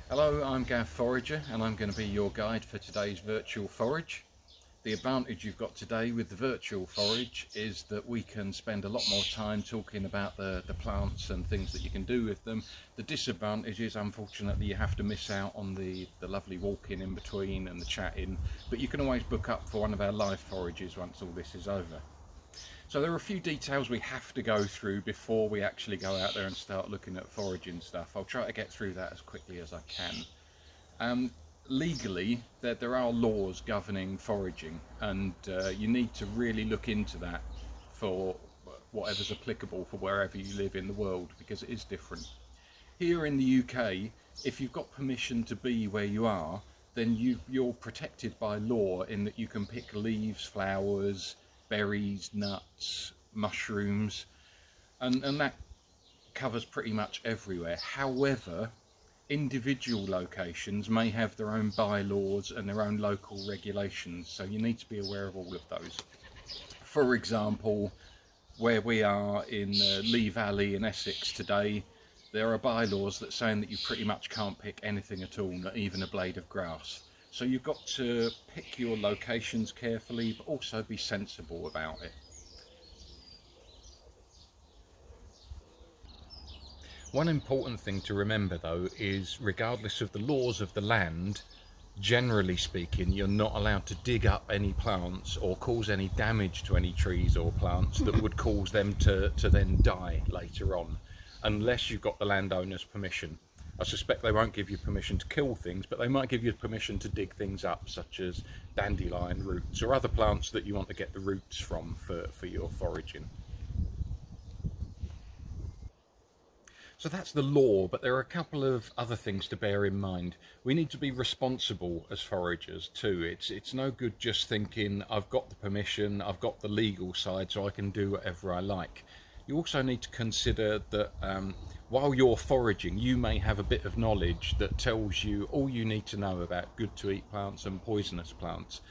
Hello, I'm Gav Forager and I'm going to be your guide for today's virtual forage. The advantage you've got today with the virtual forage is that we can spend a lot more time talking about the plants and things that you can do with them. The disadvantage is, unfortunately, you have to miss out on the lovely walking in between and the chatting, but you can always book up for one of our live forages once all this is over. So there are a few details we have to go through before we actually go out there and start looking at foraging stuff. I'll try to get through that as quickly as I can. Legally, there are laws governing foraging, and you need to really look into that for whatever's applicable for wherever you live in the world, because it is different. Here in the UK, if you've got permission to be where you are, then you're protected by law in that you can pick leaves, flowers, berries, nuts, mushrooms, and that covers pretty much everywhere. However, individual locations may have their own bylaws and their own local regulations, so you need to be aware of all of those. For example, where we are in Lee Valley in Essex today, there are bylaws that saying that you pretty much can't pick anything at all, not even a blade of grass. So you've got to pick your locations carefully, but also be sensible about it. One important thing to remember though is, regardless of the laws of the land, generally speaking, you're not allowed to dig up any plants or cause any damage to any trees or plants that would cause them to then die later on, unless you've got the landowner's permission. I suspect they won't give you permission to kill things, but they might give you permission to dig things up, such as dandelion roots or other plants that you want to get the roots from for your foraging. So that's the law, but there are a couple of other things to bear in mind. We need to be responsible as foragers too. It's no good just thinking, I've got the permission, I've got the legal side, so I can do whatever I like. You also need to consider that while you're foraging, you may have a bit of knowledge that tells you all you need to know about good to eat plants and poisonous plants,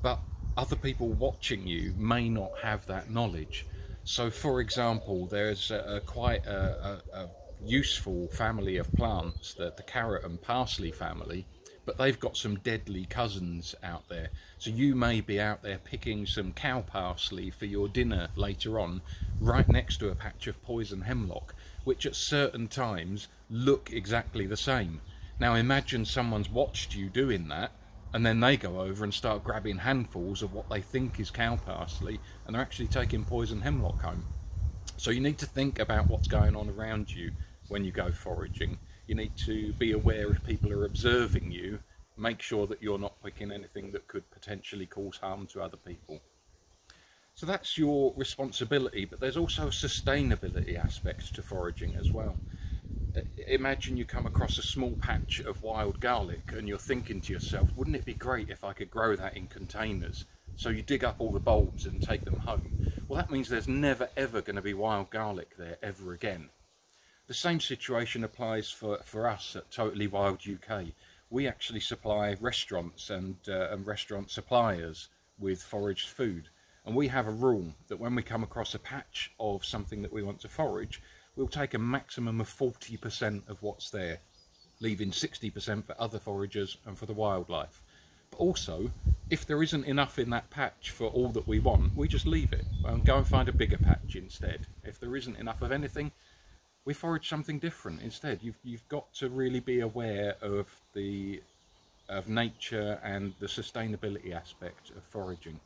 but other people watching you may not have that knowledge. So for example, there's quite a useful family of plants, the carrot and parsley family, but they've got some deadly cousins out there. So you may be out there picking some cow parsley for your dinner later on, right next to a patch of poison hemlock, which at certain times look exactly the same. Now imagine someone's watched you doing that, and then they go over and start grabbing handfuls of what they think is cow parsley, and they're actually taking poison hemlock home. So you need to think about what's going on around you when you go foraging. You need to be aware if people are observing you. Make sure that you're not picking anything that could potentially cause harm to other people. So that's your responsibility, but there's also a sustainability aspect to foraging as well. Imagine you come across a small patch of wild garlic and you're thinking to yourself, wouldn't it be great if I could grow that in containers? So you dig up all the bulbs and take them home. Well, that means there's never ever going to be wild garlic there ever again. The same situation applies for us at Totally Wild UK. We actually supply restaurants and restaurant suppliers with foraged food. And we have a rule that when we come across a patch of something that we want to forage, we'll take a maximum of 40% of what's there, leaving 60% for other foragers and for the wildlife. But also, if there isn't enough in that patch for all that we want, we just leave it and go and find a bigger patch instead. If there isn't enough of anything, we forage something different instead. You've got to really be aware of nature and the sustainability aspect of foraging.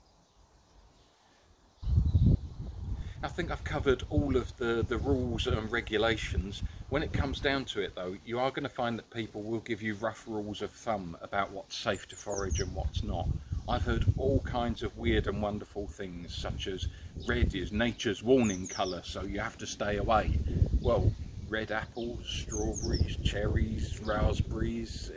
I think I've covered all of the rules and regulations. When it comes down to it though, you are going to find that people will give you rough rules of thumb about what's safe to forage and what's not. I've heard all kinds of weird and wonderful things, such as red is nature's warning colour, so you have to stay away. Well, red apples, strawberries, cherries, raspberries.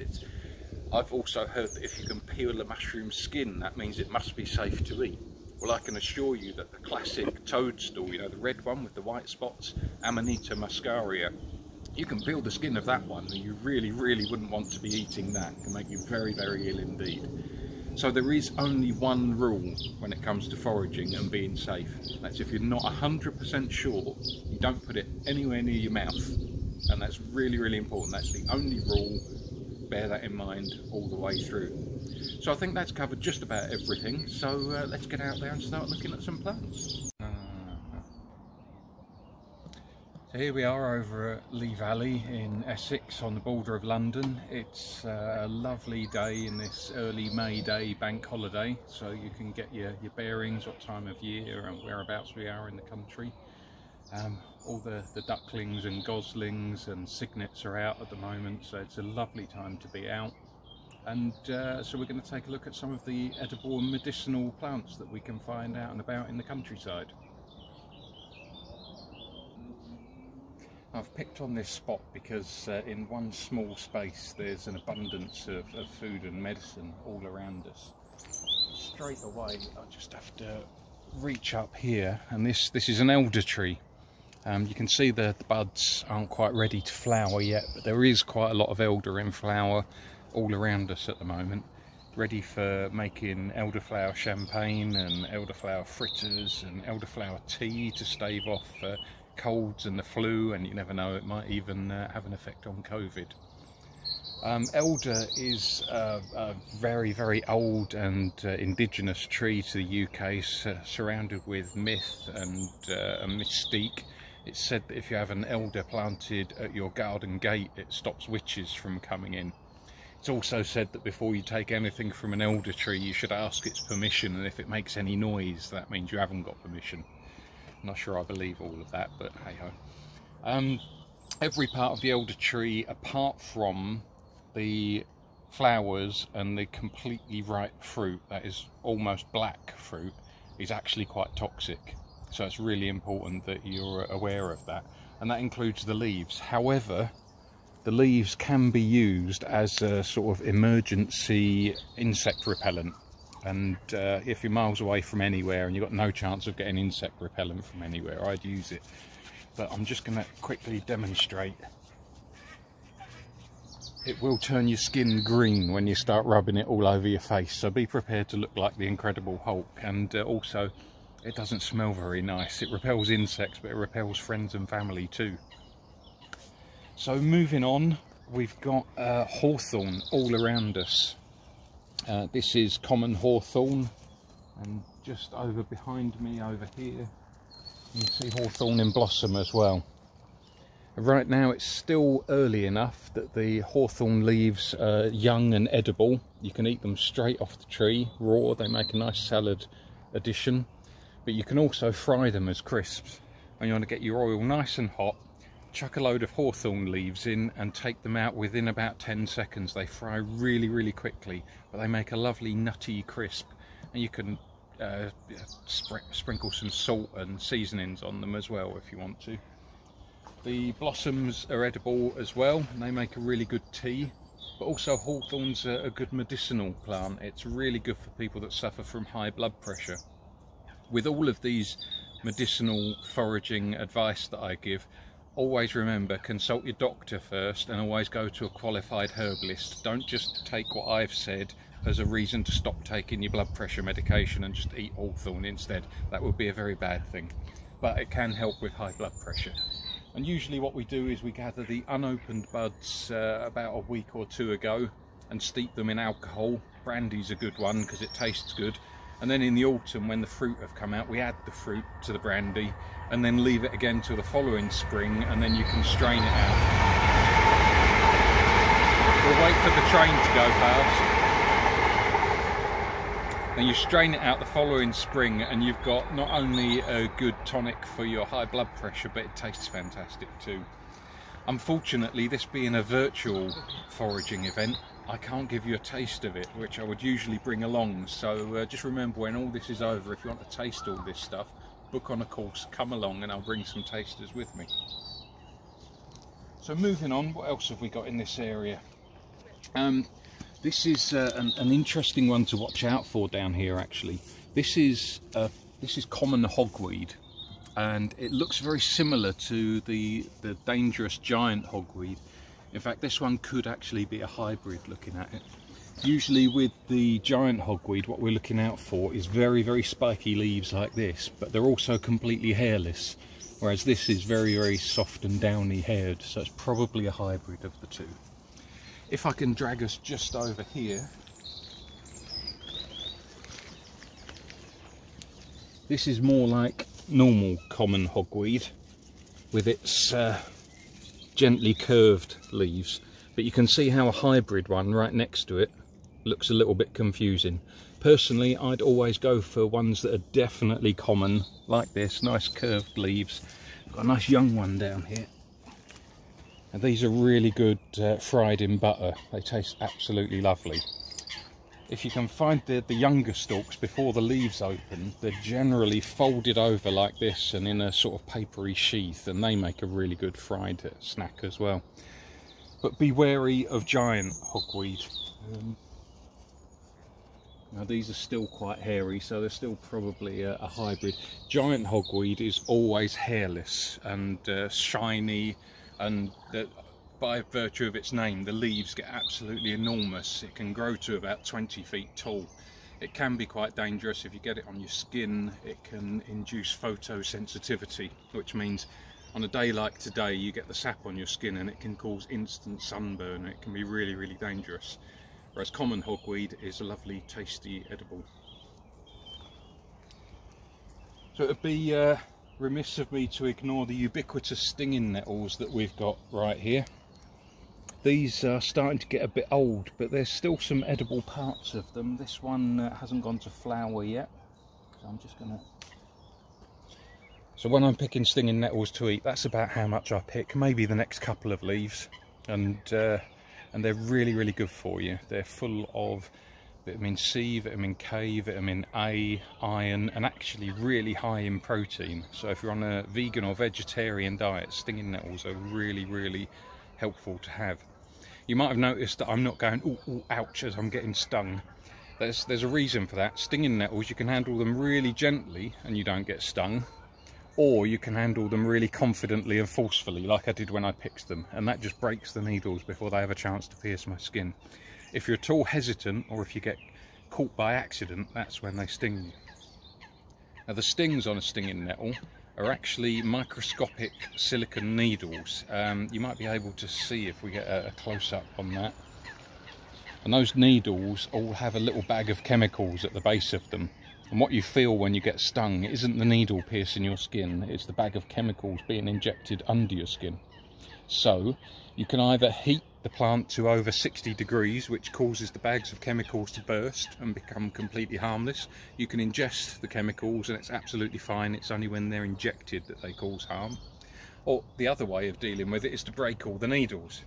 I've also heard that if you can peel a mushroom skin, that means it must be safe to eat. Well, I can assure you that the classic toadstool, you know, the red one with the white spots, Amanita muscaria, you can peel the skin of that one and you really, really wouldn't want to be eating that. It can make you very, very ill indeed. So there is only one rule when it comes to foraging and being safe. That's if you're not 100% sure, you don't put it anywhere near your mouth. And that's really, really important. That's the only rule. bear that in mind all the way through. So I think that's covered just about everything, so let's get out there and start looking at some plants. So here we are over at Lee Valley in Essex on the border of London. It's a lovely day in this early May Day bank holiday, so you can get your bearings, what time of year and whereabouts we are in the country. All the ducklings and goslings and cygnets are out at the moment, so it's a lovely time to be out. And so we're going to take a look at some of the edible and medicinal plants that we can find out and about in the countryside. I've picked on this spot because in one small space there's an abundance of food and medicine all around us. Straight away I just have to reach up here, and this is an elder tree. You can see the buds aren't quite ready to flower yet, but there is quite a lot of elder in flower all around us at the moment, ready for making elderflower champagne and elderflower fritters and elderflower tea to stave off colds and the flu, and you never know, it might even have an effect on COVID. Elder is a very, very old and indigenous tree to the UK, surrounded with myth and mystique. It's said that if you have an elder planted at your garden gate, it stops witches from coming in. It's also said that before you take anything from an elder tree, you should ask its permission, and if it makes any noise, that means you haven't got permission. I'm not sure I believe all of that, but hey ho. Every part of the elder tree, apart from the flowers and the completely ripe fruit, that is almost black fruit, is actually quite toxic. So it's really important that you're aware of that. And that includes the leaves. However, the leaves can be used as a sort of emergency insect repellent. And if you're miles away from anywhere and you've got no chance of getting insect repellent from anywhere, I'd use it. But I'm just going to quickly demonstrate. It will turn your skin green when you start rubbing it all over your face, so be prepared to look like the Incredible Hulk. And also, it doesn't smell very nice. It repels insects, but it repels friends and family too. So moving on, we've got hawthorn all around us. This is common hawthorn, and just over behind me over here you can see hawthorn in blossom as well. Right now it's still early enough that the hawthorn leaves are young and edible. You can eat them straight off the tree, raw. They make a nice salad addition, but you can also fry them as crisps. When you want to get your oil nice and hot, chuck a load of hawthorn leaves in and take them out within about 10 seconds. They fry really, really quickly, but they make a lovely nutty crisp, and you can sprinkle some salt and seasonings on them as well if you want to. The blossoms are edible as well, and they make a really good tea. But also hawthorn's a good medicinal plant. It's really good for people that suffer from high blood pressure. With all of these medicinal foraging advice that I give, always remember, consult your doctor first, and always go to a qualified herbalist. Don't just take what I've said as a reason to stop taking your blood pressure medication and just eat hawthorn instead. That would be a very bad thing, but it can help with high blood pressure. And usually what we do is we gather the unopened buds about a week or two ago and steep them in alcohol. Brandy's a good one because it tastes good. And then in the autumn, when the fruit have come out, we add the fruit to the brandy and then leave it again till the following spring, and then you can strain it out. We'll wait for the train to go past. And you strain it out the following spring, and you've got not only a good tonic for your high blood pressure, but it tastes fantastic too. Unfortunately, this being a virtual foraging event, I can't give you a taste of it, which I would usually bring along. So just remember, when all this is over, if you want to taste all this stuff, book on a course, come along, and I'll bring some tasters with me. So moving on, what else have we got in this area? This is an interesting one to watch out for down here. Actually, this is common hogweed, and it looks very similar to the dangerous giant hogweed. In fact, this one could actually be a hybrid looking at it. Usually with the giant hogweed, what we're looking out for is very, very spiky leaves like this, but they're also completely hairless, whereas this is very, very soft and downy haired, so it's probably a hybrid of the two. If I can drag us just over here, this is more like normal common hogweed with its gently curved leaves, but you can see how a hybrid one right next to it looks a little bit confusing. Personally, I'd always go for ones that are definitely common, like this, nice curved leaves. Got a nice young one down here. And these are really good fried in butter. They taste absolutely lovely. If you can find the younger stalks before the leaves open, they're generally folded over like this and in a sort of papery sheath, and they make a really good fried snack as well. But be wary of giant hogweed. Now these are still quite hairy, so they're still probably a hybrid. Giant hogweed is always hairless and shiny, and by virtue of its name, the leaves get absolutely enormous. It can grow to about 20 feet tall. It can be quite dangerous. If you get it on your skin, it can induce photosensitivity, which means on a day like today, you get the sap on your skin and it can cause instant sunburn. It can be really, really dangerous. Whereas common hogweed is a lovely, tasty, edible. So it would be remiss of me to ignore the ubiquitous stinging nettles that we've got right here. These are starting to get a bit old, but there's still some edible parts of them. This one hasn't gone to flower yet, so I'm just gonna... So when I'm picking stinging nettles to eat, that's about how much I pick, maybe the next couple of leaves. And they're really, really good for you. They're full of vitamin C, vitamin K, vitamin A, iron, and actually really high in protein. So if you're on a vegan or vegetarian diet, stinging nettles are really, really helpful to have. You might have noticed that I'm not going ooh, ooh, ouch as I'm getting stung. There's a reason for that. Stinging nettles, you can handle them really gently and you don't get stung, or you can handle them really confidently and forcefully like I did when I picked them, and that just breaks the needles before they have a chance to pierce my skin. If you're at all hesitant, or if you get caught by accident, that's when they sting you. Now the stings on a stinging nettle are actually microscopic silicone needles. You might be able to see if we get a close-up on that. And those needles all have a little bag of chemicals at the base of them. And what you feel when you get stung isn't the needle piercing your skin, it's the bag of chemicals being injected under your skin. So you can either heat the plant to over 60 degrees, which causes the bags of chemicals to burst and become completely harmless. You can ingest the chemicals and it's absolutely fine. It's only when they're injected that they cause harm. Or the other way of dealing with it is to break all the needles.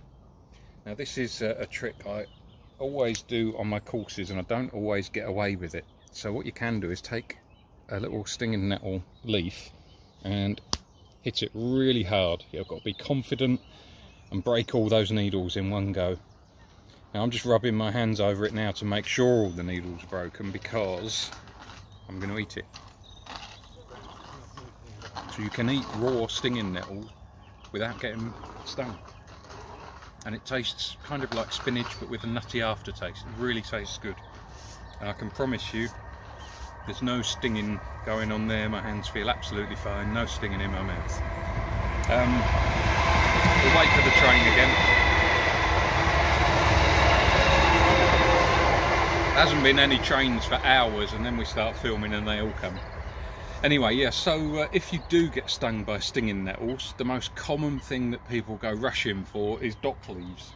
Now this is a trick I always do on my courses, and I don't always get away with it. So what you can do is take a little stinging nettle leaf and hit it really hard. You've got to be confident and break all those needles in one go. Now I'm just rubbing my hands over it now to make sure all the needles are broken, because I'm going to eat it. So you can eat raw stinging nettles without getting stung. And it tastes kind of like spinach but with a nutty aftertaste. It really tastes good. And I can promise you there's no stinging going on there. My hands feel absolutely fine, no stinging in my mouth. We'll wait for the train again. There hasn't been any trains for hours, and then we start filming and they all come. Anyway, yeah, so if you do get stung by stinging nettles, the most common thing that people go rushing for is dock leaves.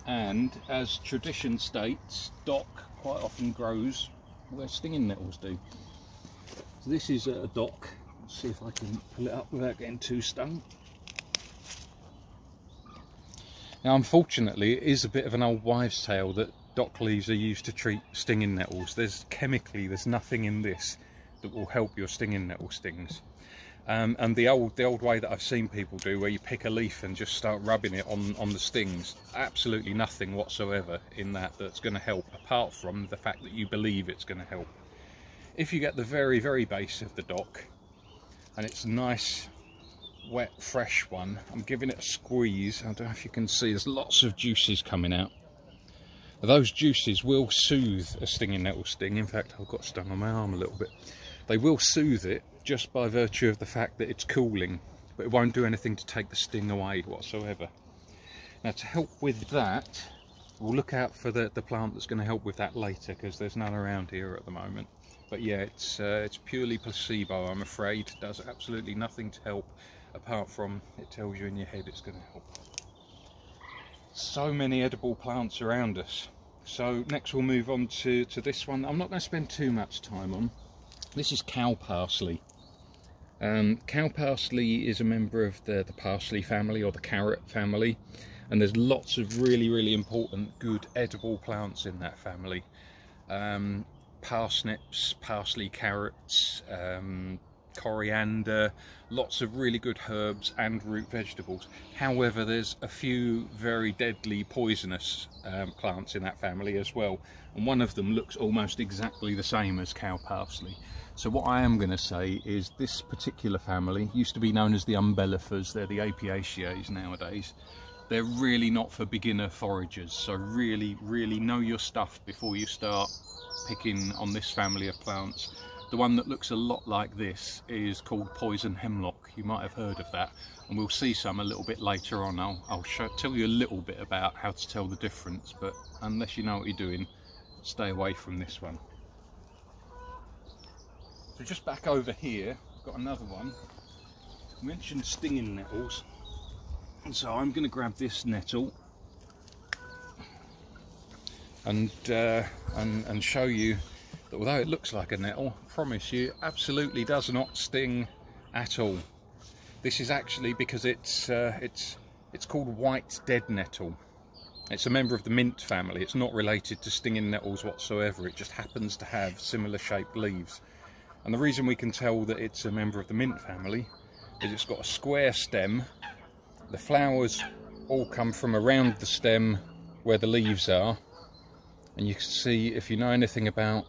And as tradition states, dock quite often grows where stinging nettles do. So this is a dock. Let's see if I can pull it up without getting too stung. Now unfortunately it is a bit of an old wives' tale that dock leaves are used to treat stinging nettles. There's nothing in this that will help your stinging nettle stings. And the old way that I've seen people do, where you pick a leaf and just start rubbing it on the stings, absolutely nothing whatsoever in that's going to help, apart from the fact that you believe it's going to help. If you get the very, very base of the dock, and it's a nice, wet, fresh one, I'm giving it a squeeze. I don't know if you can see, there's lots of juices coming out. Those juices will soothe a stinging nettle sting. In fact, I've got stung on my arm a little bit. They will soothe it just by virtue of the fact that it's cooling, but it won't do anything to take the sting away whatsoever. Now to help with that, we'll look out for the plant that's going to help with that later, because there's none around here at the moment. But yeah, it's purely placebo, I'm afraid. It does absolutely nothing to help, apart from it tells you in your head it's going to help. So many edible plants around us. So next we'll move on to this one. I'm not going to spend too much time on. This is cow parsley. Cow parsley is a member of the parsley family, or the carrot family, and there's lots of really important good edible plants in that family. Parsnips, parsley, carrots, coriander, lots of really good herbs and root vegetables. However, there's a few very deadly poisonous plants in that family as well, and one of them looks almost exactly the same as cow parsley. So what I am going to say is this particular family used to be known as the umbellifers. They're the Apiaceae nowadays. They're really not for beginner foragers, so really know your stuff before you start picking on this family of plants. The one that looks a lot like this is called poison hemlock. You might have heard of that, and we'll see some a little bit later on. I'll tell you a little bit about how to tell the difference, but unless you know what you're doing, stay away from this one. So just back over here, I've got another one. I mentioned stinging nettles, and so I'm going to grab this nettle and show you that although it looks like a nettle, I promise you, absolutely does not sting at all. This is actually because it's called white dead nettle. It's a member of the mint family. It's not related to stinging nettles whatsoever. It just happens to have similar shaped leaves. And the reason we can tell that it's a member of the mint family is it's got a square stem. The flowers all come from around the stem where the leaves are. And you can see, if you know anything about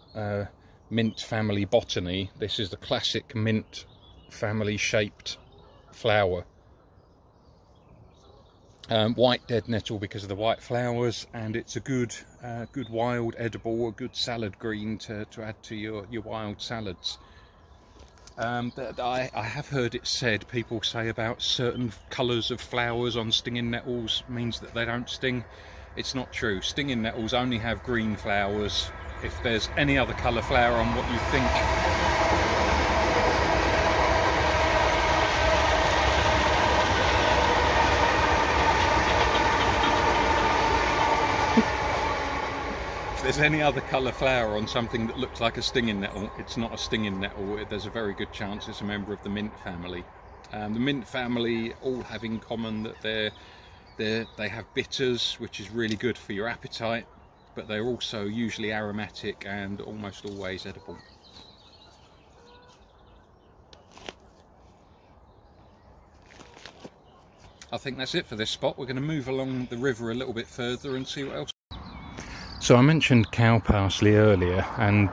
mint family botany, this is the classic mint family shaped flower. White dead nettle because of the white flowers, and it's a good wild edible, a good salad green to add to your wild salads. I have heard it said, people say about certain colours of flowers on stinging nettles means that they don't sting. It's not true. Stinging nettles only have green flowers. If there's any other colour flower on what you think, if there's any other colour flower on something that looks like a stinging nettle, it's not a stinging nettle. There's a very good chance it's a member of the mint family. The mint family all have in common that they have bitters, which is really good for your appetite, but they're also usually aromatic and almost always edible. I think that's it for this spot. We're going to move along the river a little bit further and see what else. So I mentioned cow parsley earlier, and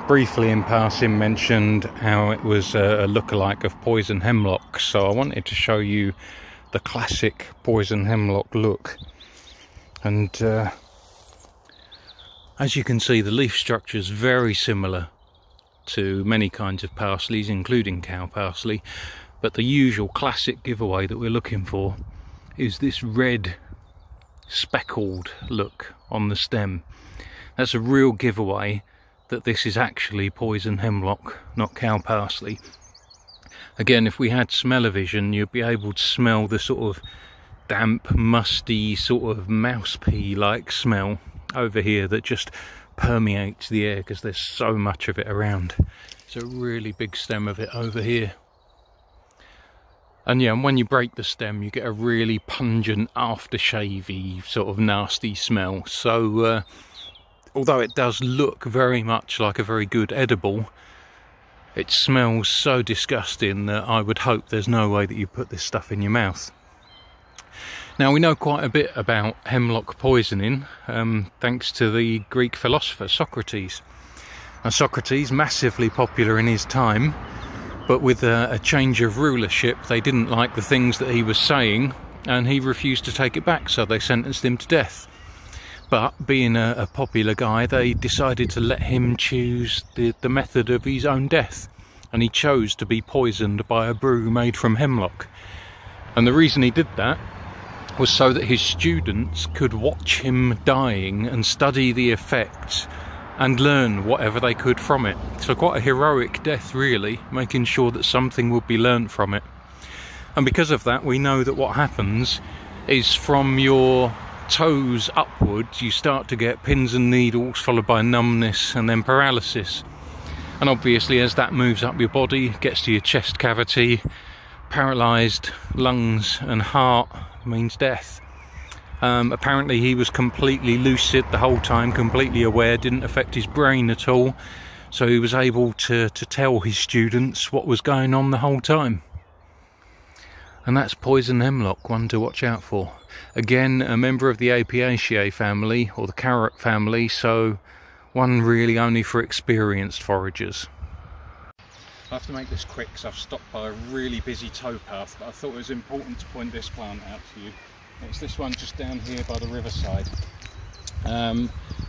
briefly in passing mentioned how it was a lookalike of poison hemlock. So I wanted to show you the classic poison hemlock look, and as you can see, the leaf structure is very similar to many kinds of parsleys, including cow parsley, but the usual classic giveaway that we're looking for is this red speckled look on the stem. That's a real giveaway that this is actually poison hemlock, not cow parsley. Again, if we had smell-o-vision, you'd be able to smell the sort of damp, musty, sort of mouse pea-like smell over here that just permeates the air because there's so much of it around. It's a really big stem of it over here. And yeah, and when you break the stem, you get a really pungent, aftershave-y, sort of nasty smell. So, although it does look very much like a very good edible, it smells so disgusting that I would hope there's no way that you put this stuff in your mouth. Now, we know quite a bit about hemlock poisoning, thanks to the Greek philosopher Socrates. Now, Socrates, massively popular in his time, but with a change of rulership, they didn't like the things that he was saying, and he refused to take it back, so they sentenced him to death. But being a popular guy, they decided to let him choose the method of his own death, and he chose to be poisoned by a brew made from hemlock. And the reason he did that was so that his students could watch him dying and study the effects and learn whatever they could from it. So quite a heroic death really, making sure that something would be learnt from it. And because of that, we know that what happens is from your toes upwards you start to get pins and needles, followed by numbness and then paralysis. And obviously as that moves up your body, gets to your chest cavity, paralysed lungs and heart means death. Apparently he was completely lucid the whole time, completely aware, didn't affect his brain at all, so he was able to tell his students what was going on the whole time. And that's poison hemlock, one to watch out for. Again, a member of the Apiaceae family, or the carrot family, so one really only for experienced foragers. I have to make this quick because I've stopped by a really busy towpath, but I thought it was important to point this plant out to you. It's this one just down here by the riverside.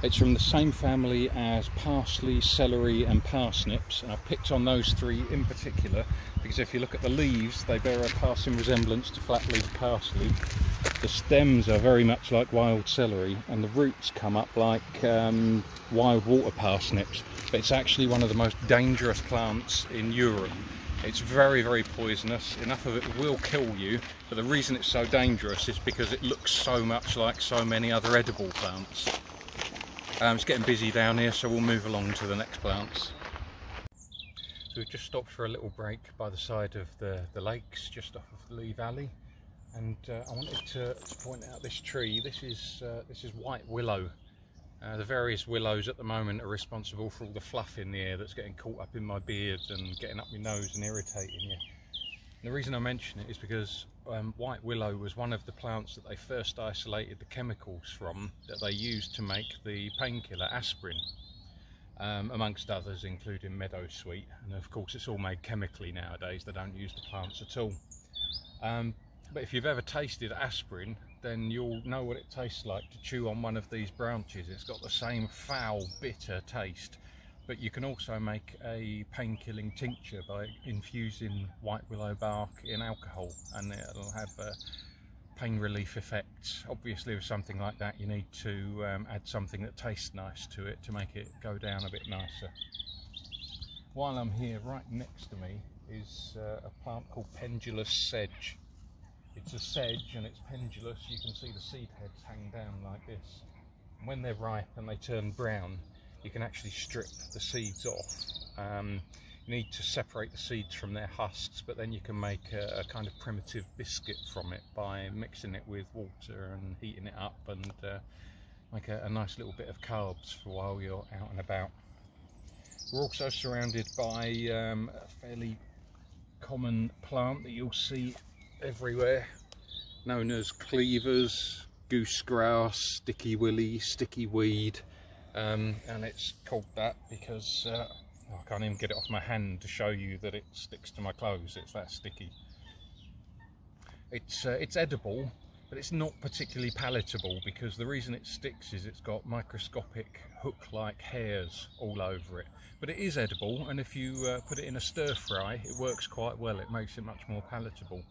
It's from the same family as parsley, celery and parsnips, and I've picked on those three in particular because if you look at the leaves, they bear a passing resemblance to flat-leaved parsley. The stems are very much like wild celery, and the roots come up like wild water parsnips, but it's actually one of the most dangerous plants in Europe. It's very, very poisonous. Enough of it will kill you, but the reason it's so dangerous is because it looks so much like so many other edible plants. It's getting busy down here, so we'll move along to the next plants. So we've just stopped for a little break by the side of the lakes, just off of Lee Valley, and I wanted to point out this tree. This is white willow. The various willows at the moment are responsible for all the fluff in the air that's getting caught up in my beard and getting up my nose and irritating you. And the reason I mention it is because white willow was one of the plants that they first isolated the chemicals from that they used to make the painkiller aspirin, amongst others, including meadowsweet. And of course it's all made chemically nowadays, they don't use the plants at all. But if you've ever tasted aspirin, then you'll know what it tastes like to chew on one of these branches. It's got the same foul, bitter taste, but you can also make a pain-killing tincture by infusing white willow bark in alcohol, and it'll have pain relief effects. Obviously with something like that you need to add something that tastes nice to it to make it go down a bit nicer. While I'm here, right next to me is a plant called pendulous sedge. It's a sedge and it's pendulous. You can see the seed heads hang down like this. And when they're ripe and they turn brown, you can actually strip the seeds off. You need to separate the seeds from their husks, but then you can make a kind of primitive biscuit from it by mixing it with water and heating it up, and make a nice little bit of carbs for while you're out and about. We're also surrounded by a fairly common plant that you'll see everywhere, known as cleavers, goosegrass, sticky willy, sticky weed, and it's called that because I can't even get it off my hand to show you that it sticks to my clothes. It's that sticky. It's edible, but it's not particularly palatable because the reason it sticks is it's got microscopic hook-like hairs all over it. But it is edible, and if you put it in a stir fry, it works quite well. It makes it much more palatable.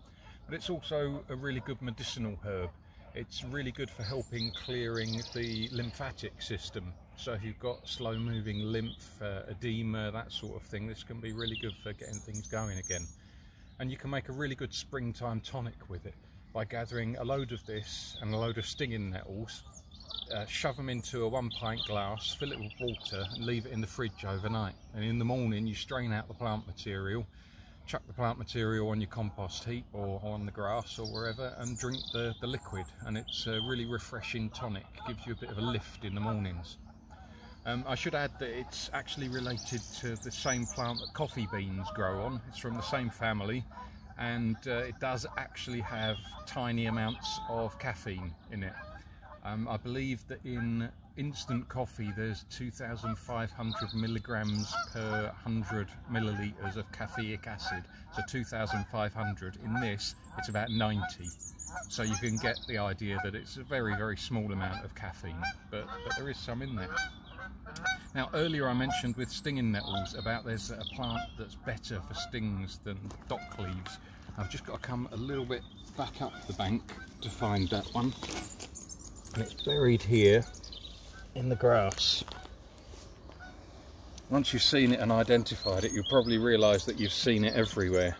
But it's also a really good medicinal herb. It's really good for helping clearing the lymphatic system. So if you've got slow moving lymph, edema, that sort of thing, this can be really good for getting things going again. And you can make a really good springtime tonic with it by gathering a load of this and a load of stinging nettles, shove them into a 1 pint glass, fill it with water and leave it in the fridge overnight. And in the morning you strain out the plant material, chuck the plant material on your compost heap or on the grass or wherever, and drink the liquid, and it's a really refreshing tonic. Gives you a bit of a lift in the mornings. I should add that it's actually related to the same plant that coffee beans grow on. It's from the same family, and it does actually have tiny amounts of caffeine in it. I believe that in instant coffee there's 2,500 milligrams per 100 millilitres of caffeic acid, so 2,500. In this it's about 90, so you can get the idea that it's a very, very small amount of caffeine, but there is some in there. Now earlier I mentioned with stinging nettles about there's a plant that's better for stings than dock leaves. I've just got to come a little bit back up the bank to find that one, and it's buried here in the grass. Once you've seen it and identified it, you'll probably realise that you've seen it everywhere.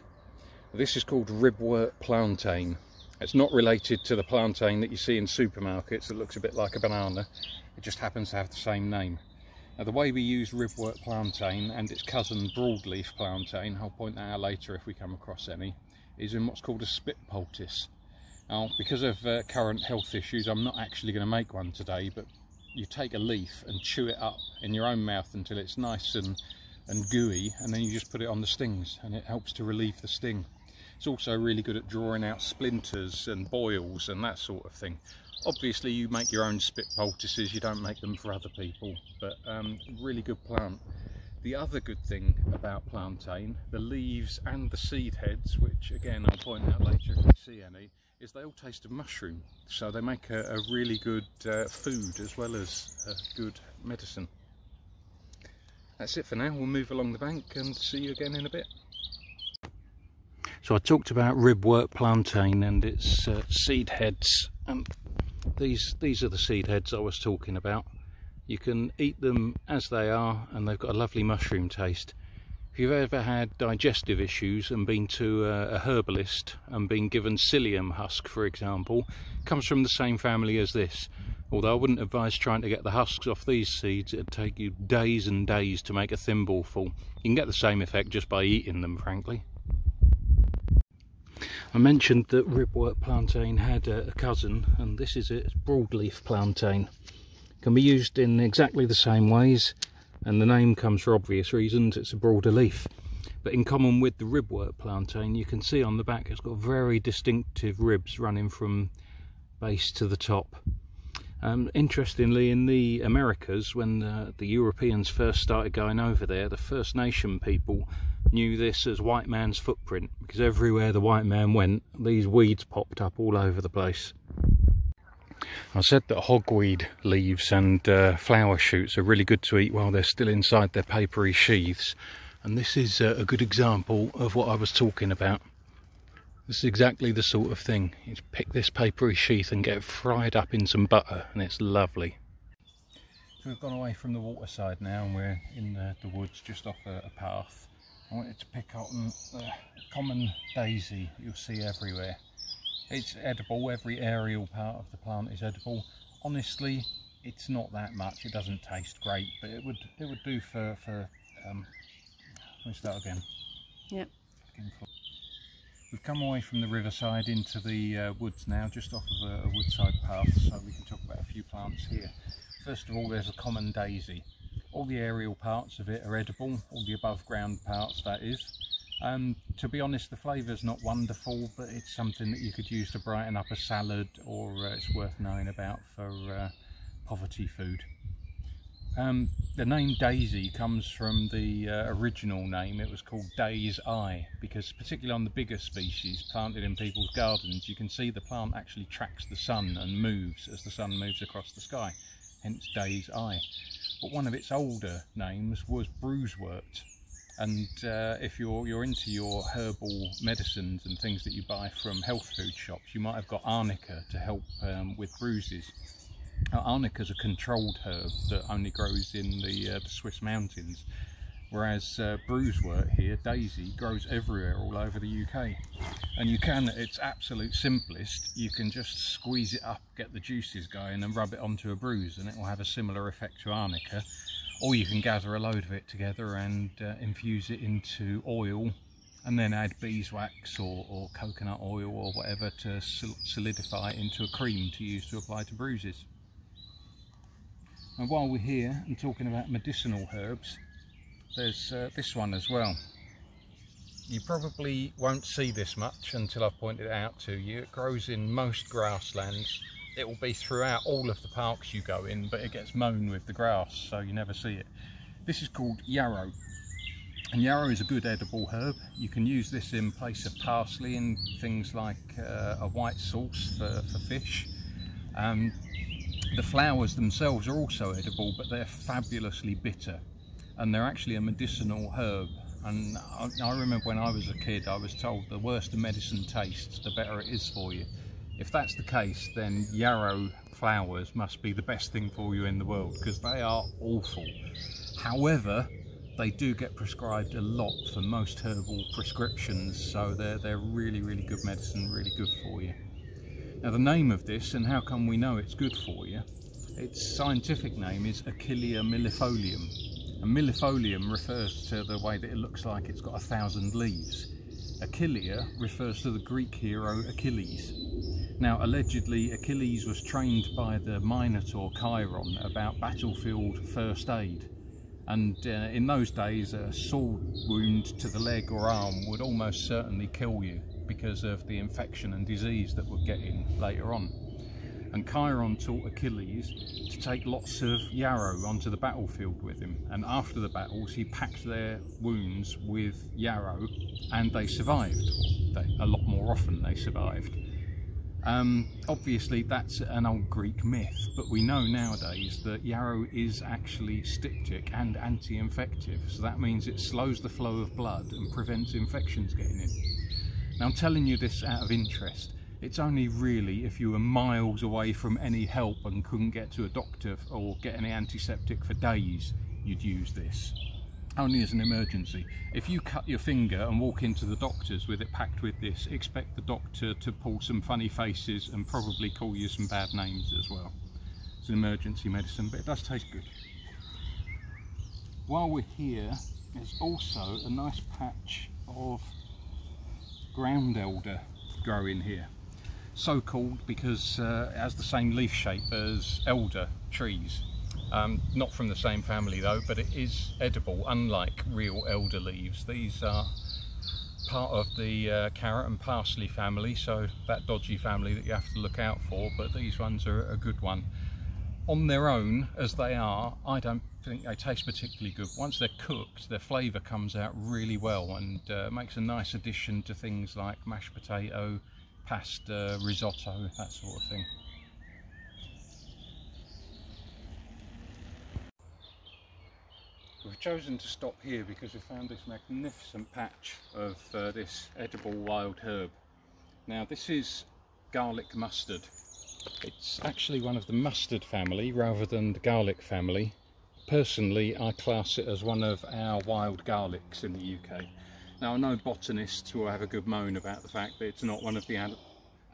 This is called ribwort plantain. It's not related to the plantain that you see in supermarkets that looks a bit like a banana. It just happens to have the same name. Now, the way we use ribwort plantain and its cousin broadleaf plantain, I'll point that out later if we come across any, is in what's called a spit poultice. Now, because of current health issues, I'm not actually going to make one today, but you take a leaf and chew it up in your own mouth until it's nice and gooey, and then you just put it on the stings, and it helps to relieve the sting. It's also really good at drawing out splinters and boils and that sort of thing. Obviously you make your own spit poultices, you don't make them for other people, but really good plant. The other good thing about plantain, the leaves and the seed heads, which again I'll point out later if you see any, is they all taste of mushroom, so they make a really good food as well as a good medicine. That's it for now. We'll move along the bank and see you again in a bit. So I talked about ribwort plantain and its seed heads, and these are the seed heads I was talking about. You can eat them as they are, and they've got a lovely mushroom taste. If you've ever had digestive issues and been to a herbalist and been given psyllium husk, for example, it comes from the same family as this. Although I wouldn't advise trying to get the husks off these seeds, it'd take you days and days to make a thimble full. You can get the same effect just by eating them, frankly. I mentioned that ribwort plantain had a cousin, and this is it, it's broadleaf plantain. It can be used in exactly the same ways, and the name comes for obvious reasons, it's a broader leaf. But in common with the ribwort plantain, you can see on the back it's got very distinctive ribs running from base to the top. Interestingly, in the Americas, when the Europeans first started going over there, the First Nation people knew this as white man's footprint, because everywhere the white man went, these weeds popped up all over the place. I said that hogweed leaves and flower shoots are really good to eat while they're still inside their papery sheaths, and this is a good example of what I was talking about. This is exactly the sort of thing. You just pick this papery sheath and get it fried up in some butter, and it's lovely. So we've gone away from the waterside now, and we're in the woods just off a path. I wanted to pick up common daisy you'll see everywhere. It's edible, every aerial part of the plant is edible. Honestly, it's not that much, it doesn't taste great, but it would do for let me start again. Yep. We've come away from the riverside into the woods now, just off of a woodside path, so we can talk about a few plants here. First of all, there's a common daisy. All the aerial parts of it are edible, all the above ground parts that is. To be honest, the flavour's not wonderful, but it's something that you could use to brighten up a salad, or it's worth knowing about for poverty food. The name daisy comes from the original name. It was called Day's Eye, because particularly on the bigger species planted in people's gardens, you can see the plant actually tracks the sun and moves as the sun moves across the sky, hence Day's Eye. But one of its older names was bruisewort, and if you're into your herbal medicines and things that you buy from health food shops, you might have got arnica to help with bruises. Arnica is a controlled herb that only grows in the Swiss mountains, whereas bruisewort here, daisy, grows everywhere all over the UK. And you can, at its absolute simplest, you can just squeeze it up, get the juices going and rub it onto a bruise, and it will have a similar effect to arnica. Or you can gather a load of it together and infuse it into oil, and then add beeswax or coconut oil or whatever to solidify it into a cream to use to apply to bruises. And while we're here and talking about medicinal herbs, there's this one as well. You probably won't see this much until I've pointed it out to you. It grows in most grasslands. It will be throughout all of the parks you go in, but it gets mown with the grass, so you never see it. This is called yarrow, and yarrow is a good edible herb. You can use this in place of parsley in things like a white sauce for fish. The flowers themselves are also edible, but they're fabulously bitter, and they're actually a medicinal herb. And I remember when I was a kid, I was told the worse the medicine tastes, the better it is for you. If that's the case, then yarrow flowers must be the best thing for you in the world, because they are awful. However, they do get prescribed a lot for most herbal prescriptions, so they're really, really good medicine, really good for you. Now the name of this, and how come we know it's good for you, its scientific name is Achillea millefolium. And millefolium refers to the way that it looks like it's got 1,000 leaves. Achillea refers to the Greek hero Achilles. Now allegedly Achilles was trained by the Minotaur Chiron about battlefield first aid. And in those days a sword wound to the leg or arm would almost certainly kill you because of the infection and disease that would get in later on. And Chiron taught Achilles to take lots of yarrow onto the battlefield with him, and after the battles he packed their wounds with yarrow and they survived. A lot more often they survived. Obviously that's an old Greek myth, but we know nowadays that yarrow is actually styptic and anti-infective, so that means it slows the flow of blood and prevents infections getting in. Now I'm telling you this out of interest. It's only really if you were miles away from any help and couldn't get to a doctor or get any antiseptic for days, you'd use this. Only as an emergency. If you cut your finger and walk into the doctor's with it packed with this, expect the doctor to pull some funny faces and probably call you some bad names as well. It's an emergency medicine, but it does taste good. While we're here, there's also a nice patch of ground elder growing here. So called because it has the same leaf shape as elder trees. Not from the same family though, but it is edible, unlike real elder leaves. These are part of the carrot and parsley family, so that dodgy family that you have to look out for, but these ones are a good one. On their own, as they are, I don't think they taste particularly good. Once they're cooked, their flavour comes out really well and makes a nice addition to things like mashed potato, pasta, risotto, that sort of thing. We've chosen to stop here because we found this magnificent patch of this edible wild herb. Now this is garlic mustard. It's actually one of the mustard family rather than the garlic family. Personally, I class it as one of our wild garlics in the UK. Now I know botanists will have a good moan about the fact that it's not one of the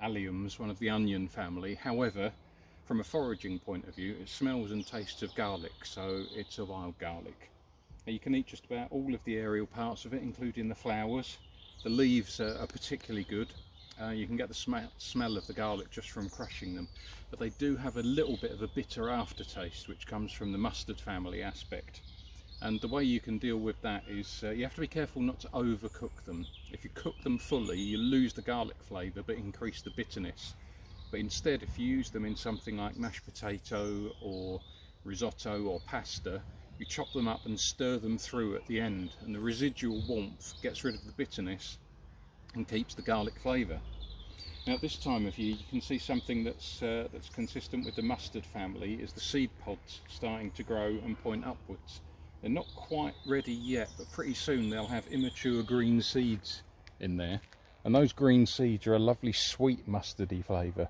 alliums, one of the onion family. However, from a foraging point of view, it smells and tastes of garlic, so it's a wild garlic. Now, you can eat just about all of the aerial parts of it, including the flowers. The leaves are particularly good. You can get the smell of the garlic just from crushing them, but they do have a little bit of a bitter aftertaste which comes from the mustard family aspect. And the way you can deal with that is you have to be careful not to overcook them. If you cook them fully, you lose the garlic flavour but increase the bitterness. But instead, if you use them in something like mashed potato or risotto or pasta, you chop them up and stir them through at the end, and the residual warmth gets rid of the bitterness and keeps the garlic flavour. Now at this time of year, you can see something that's consistent with the mustard family is the seed pods starting to grow and point upwards. They're not quite ready yet, but pretty soon they'll have immature green seeds in there, and those green seeds are a lovely sweet mustardy flavour.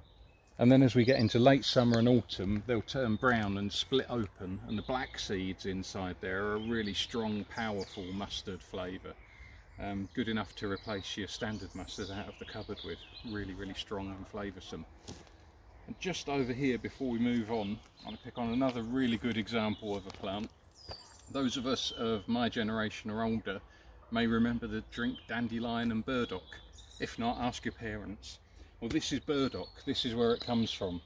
And then as we get into late summer and autumn, they'll turn brown and split open, and the black seeds inside there are a really strong, powerful mustard flavour. Good enough to replace your standard mustard out of the cupboard with. Really, really strong and flavoursome. And just over here, before we move on, I'm going to pick on another really good example of a plant. Those of us of my generation or older may remember the drink Dandelion and Burdock. If not, ask your parents. Well, this is burdock, this is where it comes from.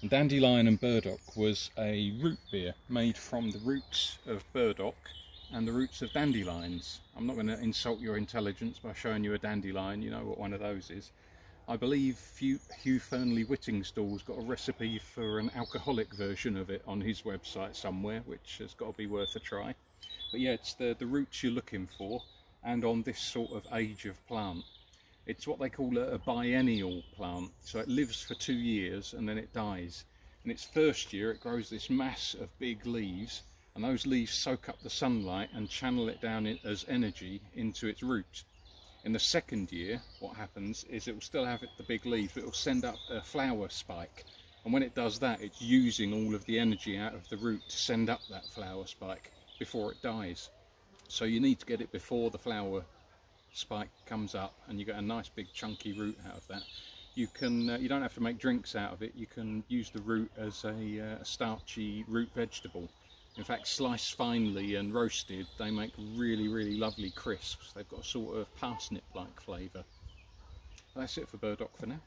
And Dandelion and Burdock was a root beer made from the roots of burdock and the roots of dandelions. I'm not going to insult your intelligence by showing you a dandelion, you know what one of those is. I believe Hugh Fernley-Whittingstall's got a recipe for an alcoholic version of it on his website somewhere, which has got to be worth a try. But yeah, it's the roots you're looking for, and on this sort of age of plant. It's what they call a biennial plant, so it lives for 2 years and then it dies. In its first year it grows this mass of big leaves, and those leaves soak up the sunlight and channel it down as energy into its root. In the second year, what happens is it will still have the big leaves, but it will send up a flower spike, and when it does that, it's using all of the energy out of the root to send up that flower spike before it dies. So you need to get it before the flower spike comes up, and you get a nice big chunky root out of that. You can you don't have to make drinks out of it. You can use the root as a starchy root vegetable. In fact, sliced finely and roasted, they make really lovely crisps. They've got a sort of parsnip like flavour. That's it for burdock for now.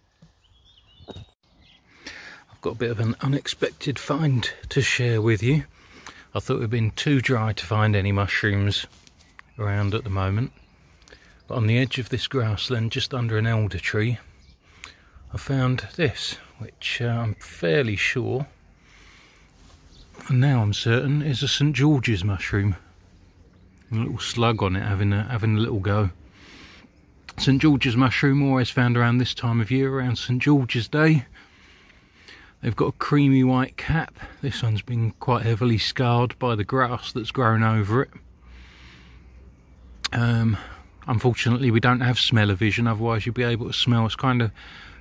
I've got a bit of an unexpected find to share with you. I thought it had been too dry to find any mushrooms around at the moment, but on the edge of this grassland, just under an elder tree, I found this, which I'm fairly sure, and now I'm certain, is a St George's mushroom. A little slug on it having a little go. St George's mushroom, always found around this time of year, around St George's Day. They've got a creamy white cap. This one's been quite heavily scarred by the grass that's grown over it. Unfortunately, we don't have smell-o-vision, otherwise you'd be able to smell. This kind of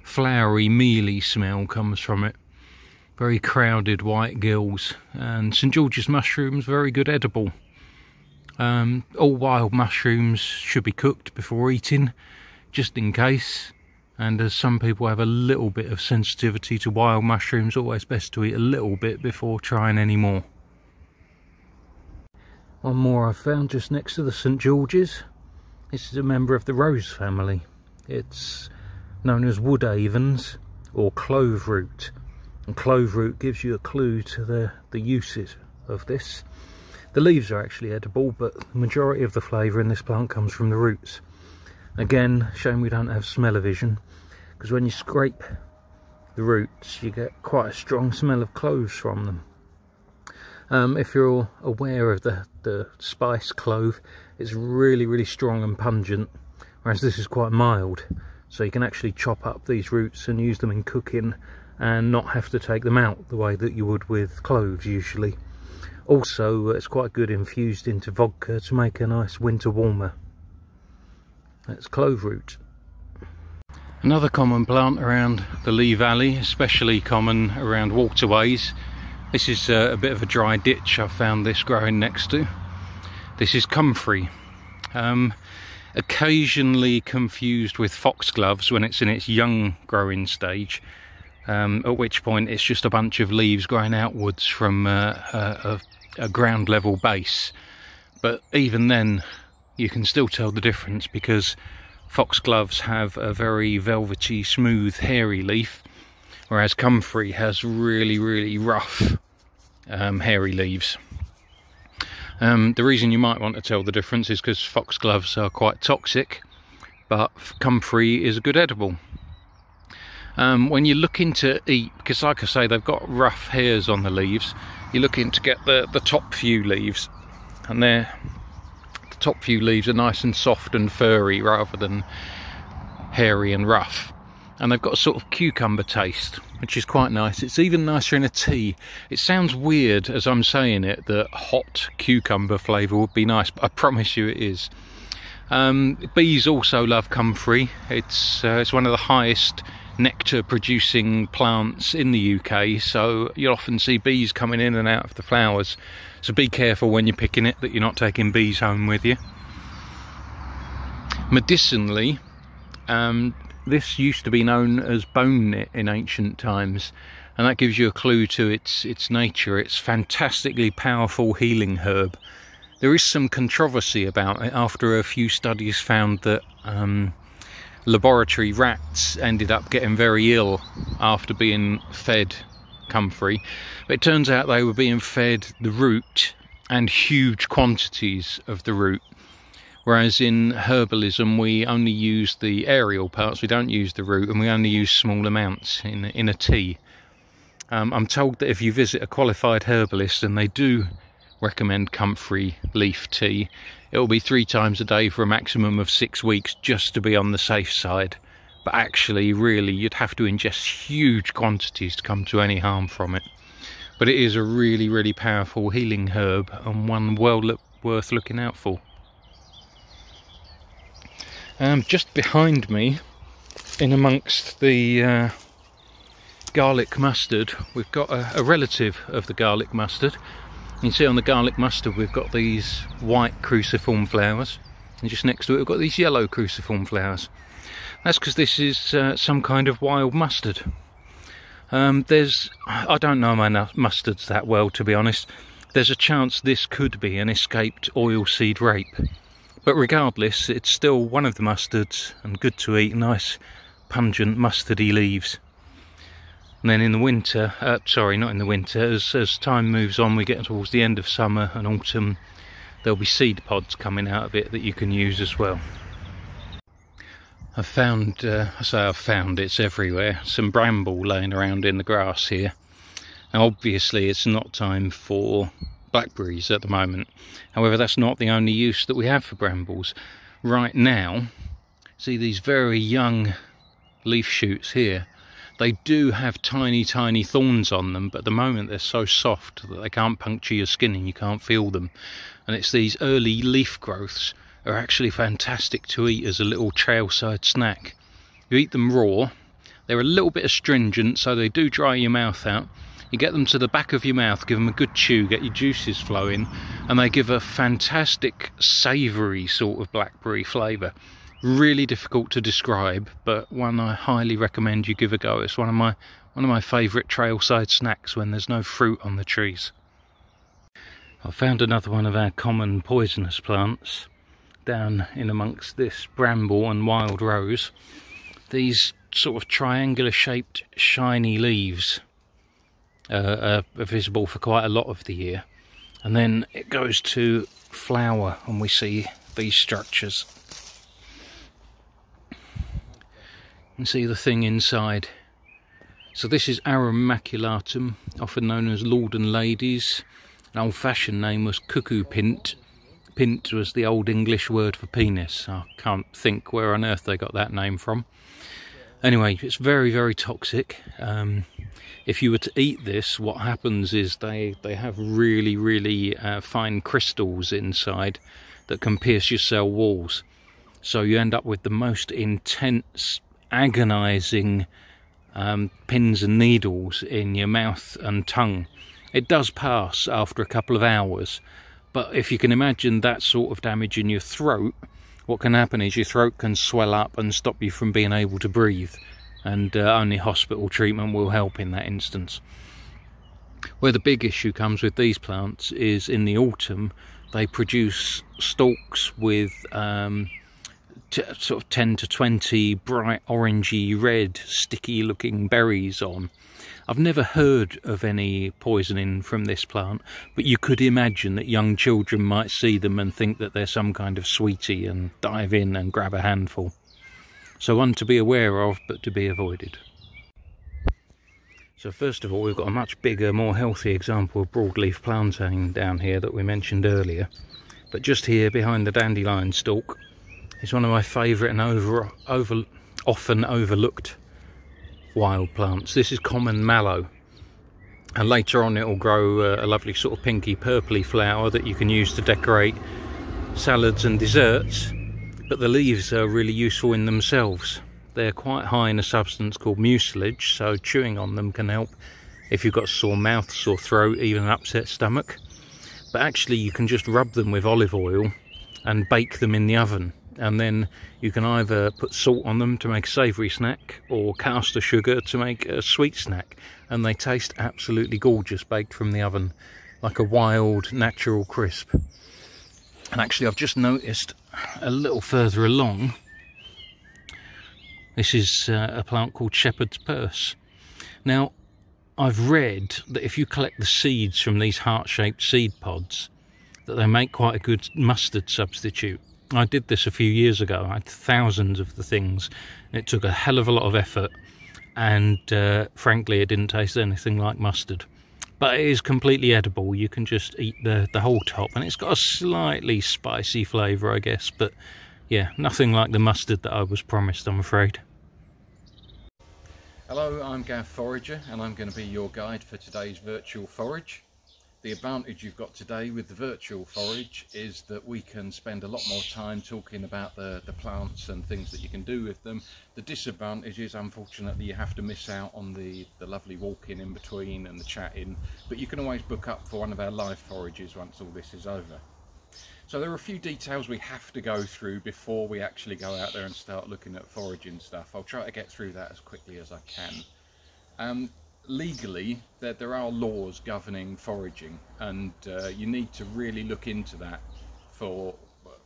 flowery, mealy smell comes from it. Very crowded white gills. And St George's mushrooms, very good edible. All wild mushrooms should be cooked before eating, just in case. And as some people have a little bit of sensitivity to wild mushrooms, always best to eat a little bit before trying any more. One more I found just next to the St George's. This is a member of the rose family. It's known as wood avens or clove root. And clove root gives you a clue to the uses of this. The leaves are actually edible, but the majority of the flavour in this plant comes from the roots. Again, shame we don't have smell-o-vision, because when you scrape the roots you get quite a strong smell of cloves from them. If you're aware of the spice clove, it's really strong and pungent, whereas this is quite mild. So you can actually chop up these roots and use them in cooking and not have to take them out the way that you would with cloves usually. Also, it's quite good infused into vodka to make a nice winter warmer. That's clove root. Another common plant around the Lee Valley, especially common around waterways. This is a bit of a dry ditch I've found this growing next to. This is comfrey. Occasionally confused with foxgloves when it's in its young growing stage, at which point it's just a bunch of leaves growing outwards from a ground level base. But even then you can still tell the difference, because foxgloves have a very velvety, smooth, hairy leaf, whereas comfrey has really rough, hairy leaves. The reason you might want to tell the difference is because foxgloves are quite toxic, but comfrey is a good edible. When you're looking to eat, because like I say, they've got rough hairs on the leaves, you're looking to get the top few leaves, and the top few leaves are nice and soft and furry rather than hairy and rough, and they've got a sort of cucumber taste, which is quite nice. It's even nicer in a tea. It sounds weird as I'm saying it that hot cucumber flavour would be nice, but I promise you it is. Bees also love comfrey. It's one of the highest nectar producing plants in the UK, so you'll often see bees coming in and out of the flowers. So be careful when you're picking it that you're not taking bees home with you. Medicinally, this used to be known as bone knit in ancient times, and that gives you a clue to its nature. It's fantastically powerful healing herb. There is some controversy about it after a few studies found that laboratory rats ended up getting very ill after being fed comfrey, but it turns out they were being fed the root and huge quantities of the root, whereas in herbalism we only use the aerial parts, we don't use the root, and we only use small amounts in a tea. I'm told that if you visit a qualified herbalist and they do recommend comfrey leaf tea, it will be 3 times a day for a maximum of 6 weeks, just to be on the safe side. But actually, really, you'd have to ingest huge quantities to come to any harm from it. but it is a really, really powerful healing herb and one well worth looking out for. Just behind me, in amongst the garlic mustard, we've got a relative of the garlic mustard. You can see on the garlic mustard we've got these white cruciform flowers, and just next to it we've got these yellow cruciform flowers. That's because this is some kind of wild mustard. I don't know my mustards that well, to be honest. There's a chance this could be an escaped oilseed rape. But regardless, it's still one of the mustards and good to eat, nice pungent mustardy leaves. And then in the winter, sorry, not in the winter, as time moves on, we get towards the end of summer and autumn, there'll be seed pods coming out of it that you can use as well. I've found, it's everywhere, some bramble laying around in the grass here. Now obviously it's not time for blackberries at the moment. However, that's not the only use that we have for brambles. Right now, see these very young leaf shoots here? They do have tiny, tiny thorns on them, but at the moment they're so soft that they can't puncture your skin and you can't feel them. And it's these early leaf growths are actually fantastic to eat as a little trailside snack. You eat them raw, they're a little bit astringent, so they do dry your mouth out. You get them to the back of your mouth, give them a good chew, get your juices flowing, and they give a fantastic savoury sort of blackberry flavour. Really difficult to describe, but one I highly recommend you give a go. It's one of my favourite trailside snacks when there's no fruit on the trees. I found another one of our common poisonous plants down in amongst this bramble and wild rose. These sort of triangular shaped shiny leaves are visible for quite a lot of the year, and then it goes to flower and we see these structures. You can see the thing inside. So this is Arum maculatum, often known as Lord and Ladies. An old-fashioned name was cuckoo pint. Pint was the old English word for penis. I can't think where on earth they got that name from. Anyway, it's very, very toxic. If you were to eat this, what happens is they have really, really fine crystals inside that can pierce your cell walls. So you end up with the most intense, agonising pins and needles in your mouth and tongue. It does pass after a couple of hours, but if you can imagine that sort of damage in your throat, what can happen is your throat can swell up and stop you from being able to breathe, and only hospital treatment will help in that instance. Where the big issue comes with these plants is in the autumn they produce stalks with sort of 10 to 20 bright orangey red sticky looking berries on. I've never heard of any poisoning from this plant, but you could imagine that young children might see them and think that they're some kind of sweetie and dive in and grab a handful. So one to be aware of, but to be avoided. So first of all, we've got a much bigger, more healthy example of broadleaf plantain down here that we mentioned earlier. But just here behind the dandelion stalk is one of my favourite and often overlooked wild plants. This is common mallow, and later on it will grow a lovely sort of pinky purpley flower that you can use to decorate salads and desserts, but the leaves are really useful in themselves. They're quite high in a substance called mucilage, so chewing on them can help if you've got sore mouth, sore throat, even an upset stomach. But actually you can just rub them with olive oil and bake them in the oven, and then you can either put salt on them to make a savoury snack or caster sugar to make a sweet snack, and they taste absolutely gorgeous baked from the oven, like a wild natural crisp. And actually I've just noticed a little further along, this is a plant called shepherd's purse. Now I've read that if you collect the seeds from these heart-shaped seed pods, that they make quite a good mustard substitute. I did this a few years ago. I had thousands of the things. It took a hell of a lot of effort, and frankly it didn't taste anything like mustard. But it is completely edible. You can just eat the whole top, and it's got a slightly spicy flavour, I guess, but yeah, nothing like the mustard that I was promised, I'm afraid. Hello, I'm Gav Forager and I'm going to be your guide for today's virtual forage. The advantage you've got today with the virtual forage is that we can spend a lot more time talking about the plants and things that you can do with them. The disadvantage is, unfortunately, you have to miss out on the lovely walking in between and the chatting, but you can always book up for one of our live forages once all this is over. So there are a few details we have to go through before we actually go out there and start looking at foraging stuff. I'll try to get through that as quickly as I can. Legally, there are laws governing foraging, and you need to really look into that for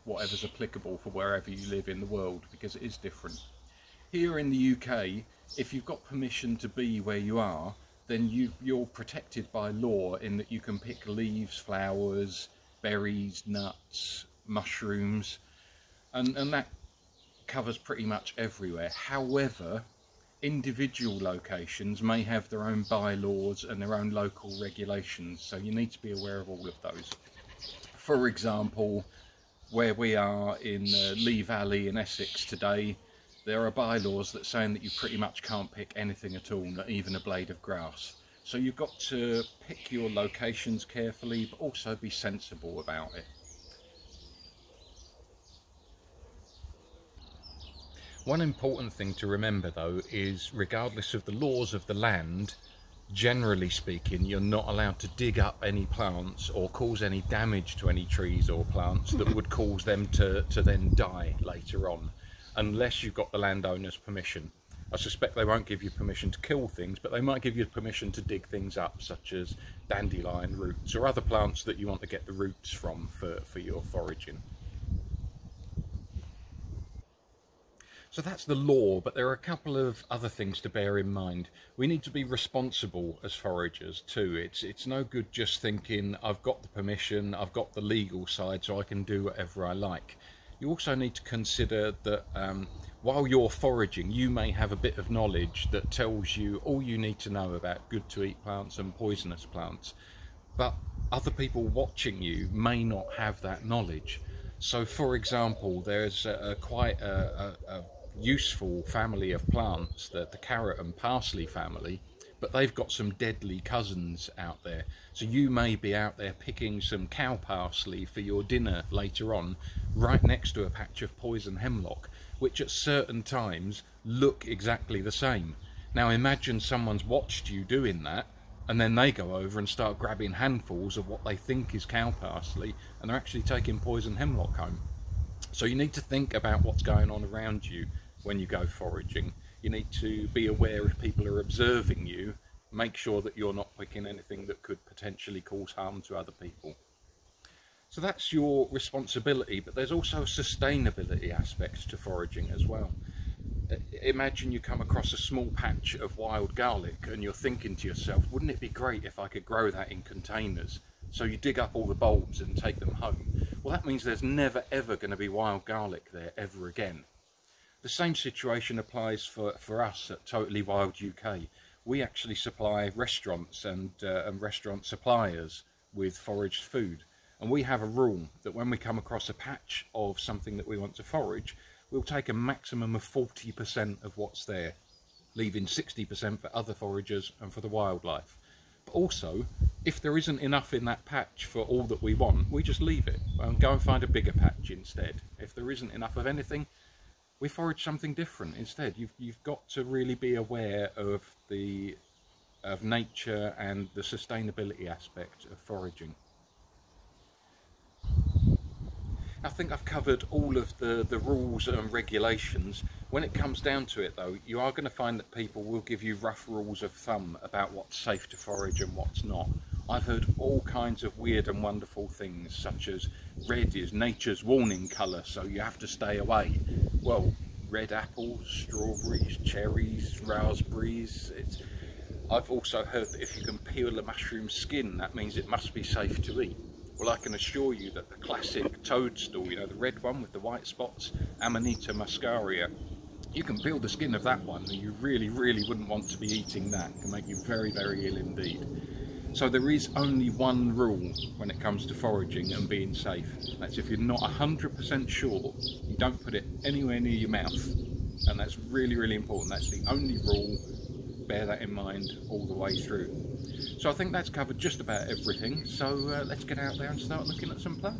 whatever's applicable for wherever you live in the world, because it is different. Here in the UK, if you've got permission to be where you are, then you're protected by law in that you can pick leaves, flowers, berries, nuts, mushrooms, and that covers pretty much everywhere. However, individual locations may have their own bylaws and their own local regulations, so you need to be aware of all of those. For example, where we are in Lee Valley in Essex today, there are bylaws that saying that you pretty much can't pick anything at all, not even a blade of grass. So you've got to pick your locations carefully, but also be sensible about it. One important thing to remember though is, regardless of the laws of the land, generally speaking, you're not allowed to dig up any plants or cause any damage to any trees or plants that would cause them to then die later on, unless you've got the landowner's permission. I suspect they won't give you permission to kill things, but they might give you permission to dig things up, such as dandelion roots or other plants that you want to get the roots from for your foraging. So that's the law, but there are a couple of other things to bear in mind. We need to be responsible as foragers too. It's no good just thinking, I've got the permission, I've got the legal side, so I can do whatever I like. You also need to consider that while you're foraging, you may have a bit of knowledge that tells you all you need to know about good to eat plants and poisonous plants, but other people watching you may not have that knowledge. So for example, there's quite a useful family of plants, the carrot and parsley family, but they've got some deadly cousins out there. So you may be out there picking some cow parsley for your dinner later on, right next to a patch of poison hemlock, which at certain times look exactly the same. Now imagine someone's watched you doing that, and then they go over and start grabbing handfuls of what they think is cow parsley, and they're actually taking poison hemlock home. So you need to think about what's going on around you when you go foraging. You need to be aware if people are observing you. Make sure that you're not picking anything that could potentially cause harm to other people. So that's your responsibility, but there's also a sustainability aspect to foraging as well. Imagine you come across a small patch of wild garlic and you're thinking to yourself, wouldn't it be great if I could grow that in containers? So you dig up all the bulbs and take them home. Well, that means there's never ever going to be wild garlic there ever again. The same situation applies for us at Totally Wild UK. We actually supply restaurants and restaurant suppliers with foraged food. And we have a rule that when we come across a patch of something that we want to forage, we'll take a maximum of 40% of what's there, leaving 60% for other foragers and for the wildlife. But also, if there isn't enough in that patch for all that we want, we just leave it and go and find a bigger patch instead. If there isn't enough of anything, we forage something different instead. You've got to really be aware of nature and the sustainability aspect of foraging. I think I've covered all of the rules and regulations. When it comes down to it though, you are going to find that people will give you rough rules of thumb about what's safe to forage and what's not. I've heard all kinds of weird and wonderful things, such as red is nature's warning colour, so you have to stay away. Well, red apples, strawberries, cherries, raspberries. I've also heard that if you can peel a mushroom skin, that means it must be safe to eat. Well, I can assure you that the classic toadstool, you know, the red one with the white spots, Amanita muscaria, you can peel the skin of that one and you really, really wouldn't want to be eating that. It can make you very, very ill indeed. So there is only one rule when it comes to foraging and being safe. That's if you're not 100% sure, you don't put it anywhere near your mouth. And that's really, really important. That's the only rule. bear that in mind all the way through. So I think that's covered just about everything, so let's get out there and start looking at some plants.